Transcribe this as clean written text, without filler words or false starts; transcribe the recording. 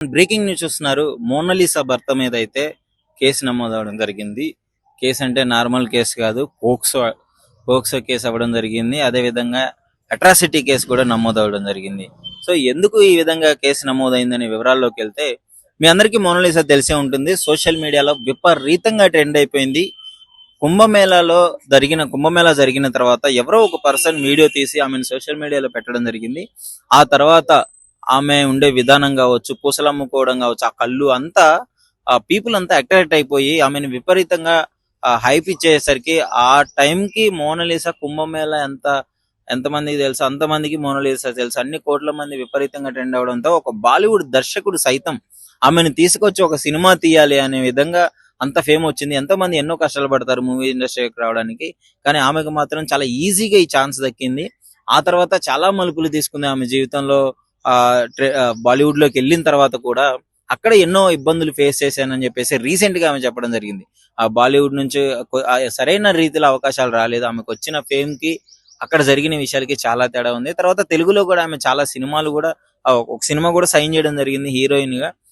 Breaking news చూస్తున్నారు. Mona Lisa భర్త మీద అయితే కేసు నమోదవడం జరిగింది. కేసు అంటే నార్మల్ కేసు కాదు, పోక్సో కేసు అవ్వడం జరిగింది. అదే విధంగా అట్రాసిటీ కేసు కూడా నమోదవడం జరిగింది. సో ఎందుకు ఈ విధంగా కేసు నమోదైందనే వివరాల్లోకి వెళ్తే, మీ అందరికీ మోనాలిసా తెలిసే ఉంటుంది. సోషల్ మీడియాలో విపరీతంగా ట్రెండ్ అయిపోయింది. కుంభమేళా జరిగిన తర్వాత ఎవరో ఒక పర్సన్ వీడియో తీసి ఆమెను సోషల్ మీడియాలో పెట్టడం జరిగింది. ఆ తర్వాత ఆమె ఉండే విధానం కావచ్చు, పూసలు అమ్ముకోవడం కావచ్చు, ఆ కళ్ళు అంతా ఆ పీపుల్ అంతా అట్రాక్ట్ అయిపోయి ఆమెను విపరీతంగా హైప్ ఇచ్చేసరికి ఆ టైంకి మోనాలిసా కుంభమేళా ఎంతమందికి తెలుసు అంతమందికి మోనాలిసా తెలుసు. అన్ని కోట్ల మంది విపరీతంగా ట్రెండ్ అవడంతో ఒక బాలీవుడ్ దర్శకుడు సైతం ఆమెను తీసుకొచ్చి ఒక సినిమా తీయాలి అనే విధంగా అంత ఫేమ్ వచ్చింది. ఎంతో మంది ఎన్నో కష్టాలు పడతారు మూవీ ఇండస్ట్రీకి రావడానికి, కానీ ఆమెకు మాత్రం చాలా ఈజీగా ఈ ఛాన్స్ దక్కింది. ఆ తర్వాత చాలా మలుపులు తీసుకుంది ఆమె జీవితంలో. బాలీవుడ్ లోకి వెళ్ళిన తర్వాత కూడా అక్కడ ఎన్నో ఇబ్బందులు ఫేస్ చేశానని చెప్పేసి రీసెంట్ గా ఆమె చెప్పడం జరిగింది. ఆ బాలీవుడ్ నుంచి సరైన రీతిలో అవకాశాలు రాలేదు. ఆమెకు వచ్చిన ఫేమ్ కి అక్కడ జరిగిన విషయాలకి చాలా తేడా ఉంది. తర్వాత తెలుగులో కూడా ఆమె చాలా సినిమాలు కూడా ఒక సినిమా కూడా సైన్ చేయడం జరిగింది హీరోయిన్ గా.